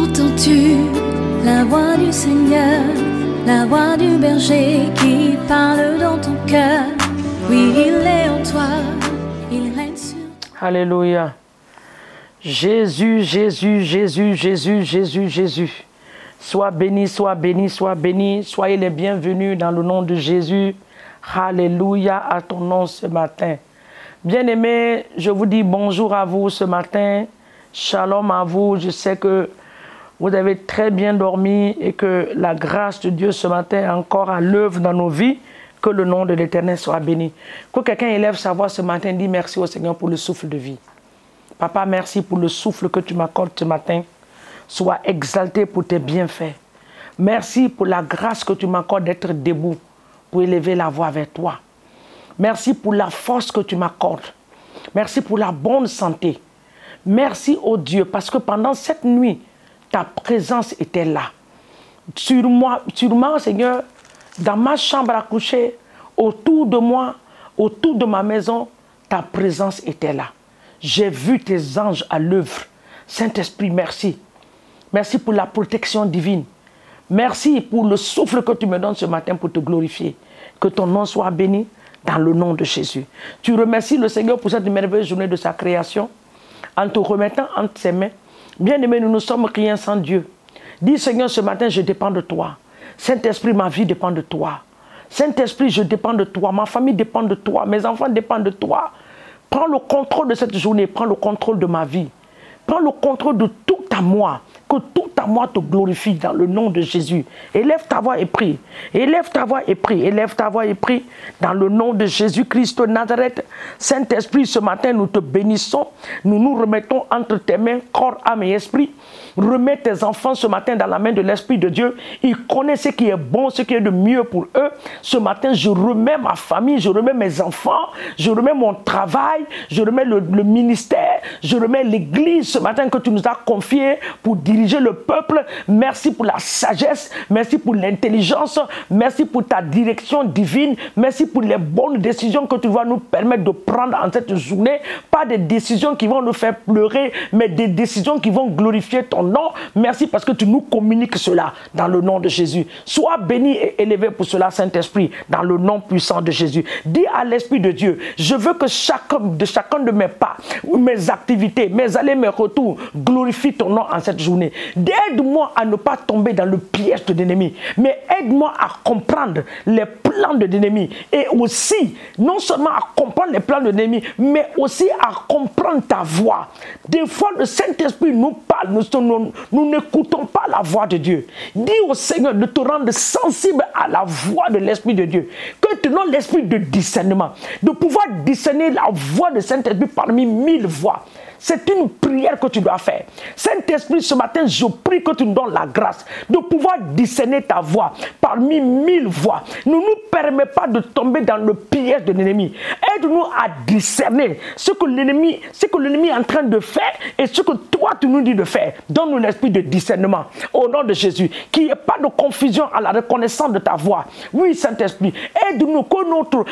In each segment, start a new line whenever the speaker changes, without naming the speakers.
Entends-tu la voix du Seigneur, la voix du berger qui parle dans ton cœur? Oui, il est en toi, il règne sur toi.
Alléluia. Jésus, Jésus, Jésus, Jésus, Jésus, Jésus. Sois béni, sois béni, sois béni. Soyez les bienvenus dans le nom de Jésus. Alléluia à ton nom ce matin. Bien-aimés, je vous dis bonjour à vous ce matin. Shalom à vous. Je sais que vous avez très bien dormi et que la grâce de Dieu ce matin est encore à l'œuvre dans nos vies. Que le nom de l'Éternel soit béni. Que quelqu'un élève sa voix ce matin et dit merci au Seigneur pour le souffle de vie. Papa, merci pour le souffle que tu m'accordes ce matin. Sois exalté pour tes bienfaits. Merci pour la grâce que tu m'accordes d'être debout pour élever la voix vers toi. Merci pour la force que tu m'accordes. Merci pour la bonne santé. Merci, oh Dieu, parce que pendant cette nuit, ta présence était là. Sûrement, Seigneur, dans ma chambre à coucher, autour de moi, autour de ma maison, ta présence était là. J'ai vu tes anges à l'œuvre. Saint-Esprit, merci. Merci pour la protection divine. Merci pour le souffle que tu me donnes ce matin pour te glorifier. Que ton nom soit béni dans le nom de Jésus. Tu remercies le Seigneur pour cette merveilleuse journée de sa création en te remettant entre ses mains. Bien-aimés, nous ne sommes rien sans Dieu. Dis Seigneur, ce matin, je dépends de toi. Saint-Esprit, ma vie dépend de toi. Saint-Esprit, je dépends de toi. Ma famille dépend de toi. Mes enfants dépendent de toi. Prends le contrôle de cette journée. Prends le contrôle de ma vie. Prends le contrôle de tout à moi. Que tout à moi te glorifie dans le nom de Jésus. Élève ta voix et prie. Élève ta voix et prie. Élève ta voix et prie dans le nom de Jésus-Christ de Nazareth. Saint-Esprit, ce matin, nous te bénissons. Nous nous remettons entre tes mains, corps, âme et esprit. Remets tes enfants ce matin dans la main de l'Esprit de Dieu. Ils connaissent ce qui est bon, ce qui est de mieux pour eux. Ce matin, je remets ma famille, je remets mes enfants, je remets mon travail, je remets le ministère, je remets l'église ce matin que tu nous as confié pour diriger le peuple. Merci pour la sagesse, merci pour l'intelligence, merci pour ta direction divine, merci pour les bonnes décisions que tu vas nous permettre de prendre en cette journée. Pas des décisions qui vont nous faire pleurer, mais des décisions qui vont glorifier ton nom. Merci parce que tu nous communiques cela dans le nom de Jésus. Sois béni et élevé pour cela, Saint-Esprit, dans le nom puissant de Jésus. Dis à l'Esprit de Dieu, je veux que chacun de mes pas, mes activités, mes allers, mes retours, glorifie ton nom en cette journée. Aide-moi à ne pas tomber dans le piège de l'ennemi, mais aide-moi à comprendre les plans de l'ennemi et aussi, non seulement à comprendre les plans de l'ennemi, mais aussi à comprendre ta voix. Des fois, le Saint-Esprit nous parle, nous n'écoutons pas la voix de Dieu. Dis au Seigneur de te rendre sensible à la voix de l'Esprit de Dieu. Que tu donnes l'esprit de discernement, de pouvoir discerner la voix de Saint-Esprit parmi 1000 voix. C'est une prière que tu dois faire. Saint-Esprit, ce matin, je prie que tu nous donnes la grâce de pouvoir discerner ta voix parmi 1000 voix. Ne nous permets pas de tomber dans le piège de l'ennemi. Aide-nous à discerner ce que l'ennemi est en train de faire et ce que toi, tu nous dis de faire. Donne-nous l'esprit de discernement au nom de Jésus. Qu'il n'y ait pas de confusion à la reconnaissance de ta voix. Oui, Saint-Esprit, aide-nous que notre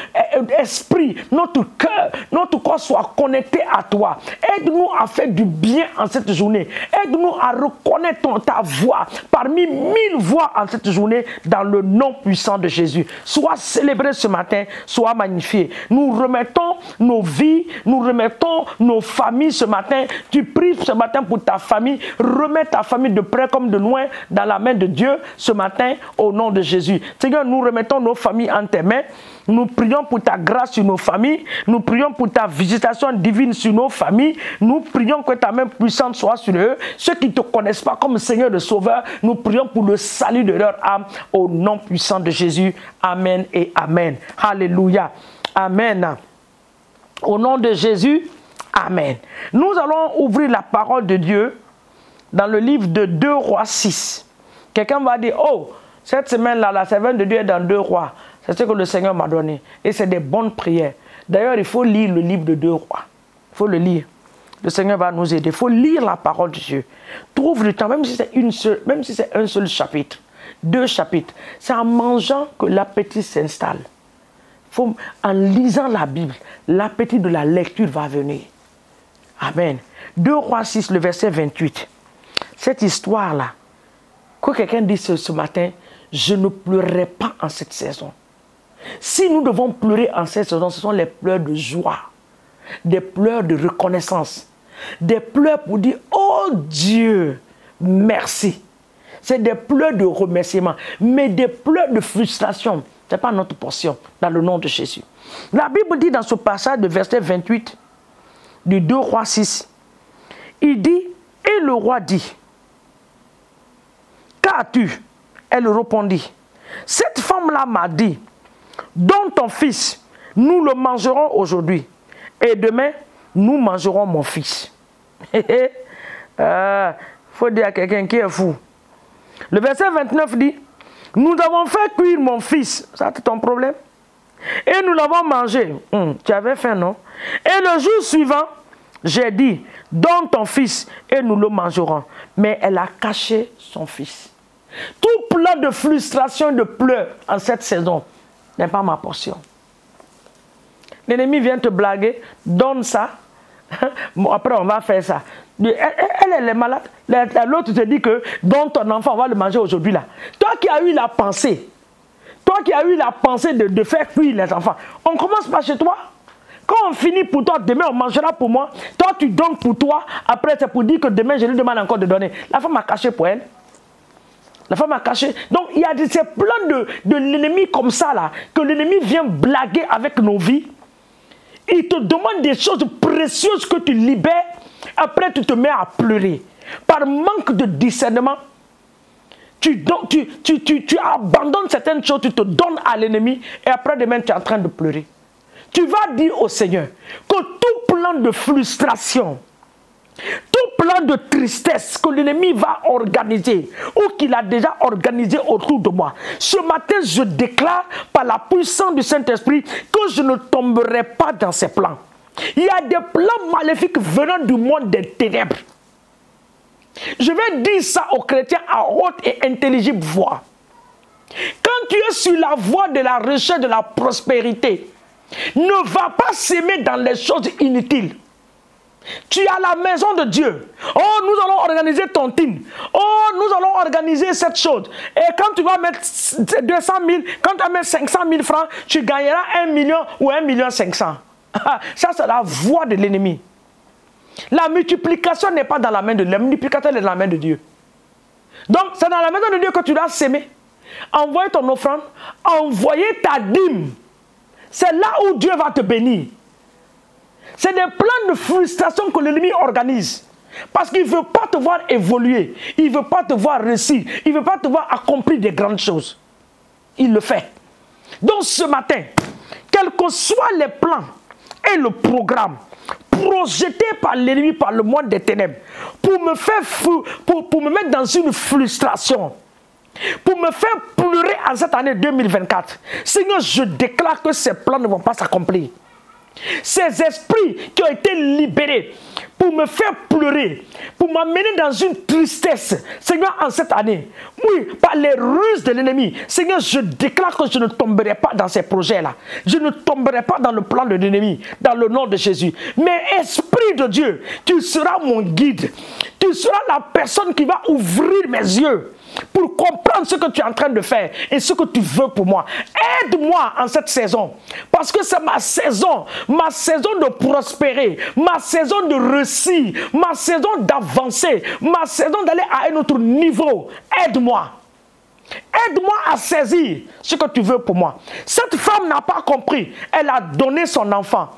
esprit, notre cœur, notre corps soit connecté à toi. Aide-nous à faire du bien en cette journée. Aide-nous à reconnaître ta voix parmi 1000 voix en cette journée dans le nom puissant de Jésus. Sois célébré ce matin, sois magnifié. Nous remettons nos vies, nous remettons nos familles ce matin. Tu pries ce matin pour ta famille. Remets ta famille de près comme de loin dans la main de Dieu ce matin au nom de Jésus. Seigneur, nous remettons nos familles en tes mains. Nous prions pour ta grâce sur nos familles. Nous prions pour ta visitation divine sur nos familles. Nous prions que ta main puissante soit sur eux. Ceux qui ne te connaissent pas comme Seigneur et Sauveur, nous prions pour le salut de leur âme au nom puissant de Jésus. Amen et Amen. Alléluia. Amen. Au nom de Jésus, Amen. Nous allons ouvrir la parole de Dieu dans le livre de 2 Rois 6. Quelqu'un va dire, oh, cette semaine-là, la servante de Dieu est dans 2 Rois. C'est ce que le Seigneur m'a donné. Et c'est des bonnes prières. D'ailleurs, il faut lire le livre de 2 Rois. Il faut le lire. Le Seigneur va nous aider. Il faut lire la parole de Dieu. Trouve le temps, même si c'est un seul chapitre, 2 chapitres. C'est en mangeant que l'appétit s'installe. En lisant la Bible, l'appétit de la lecture va venir. Amen. 2 Rois 6, le verset 28. cette histoire-là, que quelqu'un dise ce matin, je ne pleurerai pas en cette saison. Si nous devons pleurer en cette saison, ce sont les pleurs de joie, des pleurs de reconnaissance, des pleurs pour dire, oh Dieu, merci. C'est des pleurs de remerciement, mais des pleurs de frustration. Ce n'est pas notre portion, dans le nom de Jésus. La Bible dit dans ce passage de verset 28, du 2 Rois 6, il dit, et le roi dit, qu'as-tu? Elle répondit, cette femme-là m'a dit, donne ton fils, nous le mangerons aujourd'hui, et demain, nous mangerons mon fils. Faut dire à quelqu'un qui est fou. Le verset 29 dit, nous avons fait cuire mon fils, ça c'est ton problème, et nous l'avons mangé. Tu avais faim, non? Et le jour suivant, j'ai dit, donne ton fils, et nous le mangerons. Mais elle a caché son fils. Tout plein de frustration et de pleurs en cette saison n'est pas ma portion. L'ennemi vient te blaguer, donne ça, bon, après on va faire ça. Elle est malade. L'autre te dit que donne ton enfant, on va le manger aujourd'hui là. Toi qui as eu la pensée, de faire cuire les enfants, on commence par chez toi. Quand on finit pour toi, demain on mangera pour moi. Toi tu donnes pour toi, après c'est pour dire que demain je lui demande encore de donner. La femme a caché pour elle. La femme a caché. Donc il y a ces plans de l'ennemi comme ça là, que l'ennemi vient blaguer avec nos vies. Il te demande des choses précieuses que tu libères. Après tu te mets à pleurer. Par manque de discernement, tu abandonnes certaines choses, tu te donnes à l'ennemi. Et après demain tu es en train de pleurer. Tu vas dire au Seigneur que tout plan de frustration, tout plan de tristesse que l'ennemi va organiser ou qu'il a déjà organisé autour de moi, ce matin je déclare par la puissance du Saint-Esprit que je ne tomberai pas dans ces plans. Il y a des plans maléfiques venant du monde des ténèbres. Je vais dire ça aux chrétiens à haute et intelligible voix. Quand tu es sur la voie de la recherche de la prospérité, ne va pas s'aimer dans les choses inutiles. Tu es à la maison de Dieu. Oh, nous allons organiser ton team. Oh, nous allons organiser cette chose. Et quand tu vas mettre 200 000, quand tu vas mettre 500 000 francs, tu gagneras 1 million ou 1 million 500. Ça, c'est la voie de l'ennemi. La multiplication n'est pas dans la main de Dieu. La multiplication est dans la main de Dieu. Donc, c'est dans la maison de Dieu que tu dois s'aimer. Envoyer ton offrande, envoyer ta dîme. C'est là où Dieu va te bénir. C'est des plans de frustration que l'ennemi organise. Parce qu'il ne veut pas te voir évoluer. Il ne veut pas te voir réussir. Il ne veut pas te voir accomplir des grandes choses. Il le fait. Donc ce matin, quels que soient les plans et le programme projetés par l'ennemi, par le monde des ténèbres, pour me faire pour me mettre dans une frustration, pour me faire pleurer en cette année 2024, Seigneur, je déclare que ces plans ne vont pas s'accomplir. Ces esprits qui ont été libérés pour me faire pleurer, pour m'amener dans une tristesse, Seigneur, en cette année, oui, par les ruses de l'ennemi, Seigneur, je déclare que je ne tomberai pas dans ces projets-là. Je ne tomberai pas dans le plan de l'ennemi, dans le nom de Jésus. Mais Esprit de Dieu, tu seras mon guide. Tu seras la personne qui va ouvrir mes yeux pour comprendre ce que tu es en train de faire et ce que tu veux pour moi. Aide-moi en cette saison, parce que c'est ma saison de prospérer, ma saison de réussir, ma saison d'avancer, ma saison d'aller à un autre niveau. Aide-moi. Aide-moi à saisir ce que tu veux pour moi. Cette femme n'a pas compris. Elle a donné son enfant.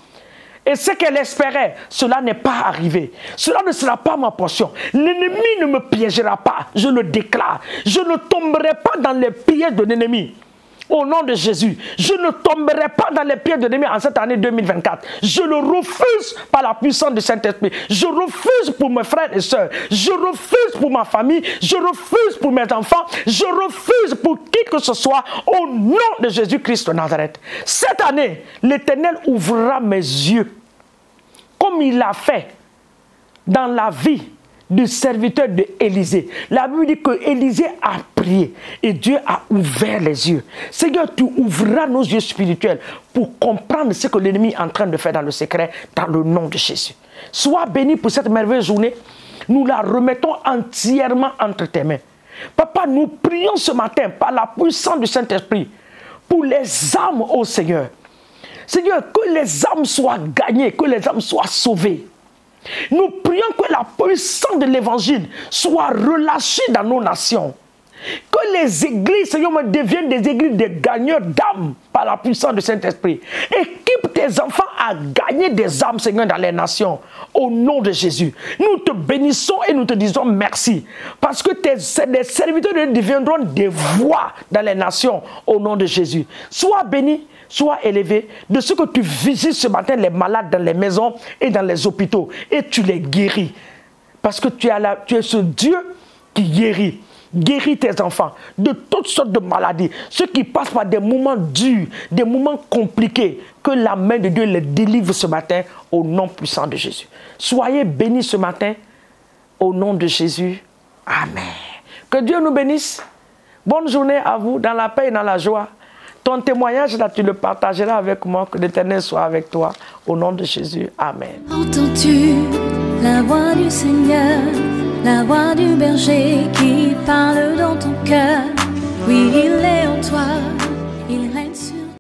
Et ce qu'elle espérait, cela n'est pas arrivé. Cela ne sera pas ma portion. L'ennemi ne me piégera pas, je le déclare. Je ne tomberai pas dans les pièges de l'ennemi. Au nom de Jésus, je ne tomberai pas dans les pièges de l'ennemi en cette année 2024. Je le refuse par la puissance du Saint-Esprit. Je refuse pour mes frères et sœurs. Je refuse pour ma famille. Je refuse pour mes enfants. Je refuse pour qui que ce soit au nom de Jésus-Christ de Nazareth. Cette année, l'Éternel ouvrira mes yeux comme il l'a fait dans la vie du serviteur d'Élisée. La Bible dit que Élisée a prié et Dieu a ouvert les yeux. Seigneur, tu ouvriras nos yeux spirituels pour comprendre ce que l'ennemi est en train de faire dans le secret, dans le nom de Jésus. Sois béni pour cette merveilleuse journée. nous la remettons entièrement entre tes mains. Papa, nous prions ce matin par la puissance du Saint-Esprit pour les âmes, ô Seigneur. Seigneur, que les âmes soient gagnées, que les âmes soient sauvées. Nous prions que la puissance de l'évangile soit relâchée dans nos nations. Que les églises, Seigneur, deviennent des églises de gagneurs d'âmes par la puissance du Saint-Esprit. Équipe tes enfants à gagner des âmes, Seigneur, dans les nations. Au nom de Jésus. Nous te bénissons et nous te disons merci. Parce que les serviteurs de Dieu deviendront des voix dans les nations au nom de Jésus. Sois béni, sois élevé de ce que tu visites ce matin les malades dans les maisons et dans les hôpitaux. Et tu les guéris. Parce que tu es ce Dieu qui guérit. Guéris tes enfants de toutes sortes de maladies. Ceux qui passent par des moments durs, des moments compliqués. Que la main de Dieu les délivre ce matin au nom puissant de Jésus. Soyez bénis ce matin au nom de Jésus. Amen. Que Dieu nous bénisse. Bonne journée à vous dans la paix et dans la joie. Ton témoignage là, tu le partageras avec moi. Que l'Éternel soit avec toi au nom de Jésus. Amen.
Entends-tu la voix du Seigneur? La voix du berger qui parle dans ton cœur, oui, il est en toi.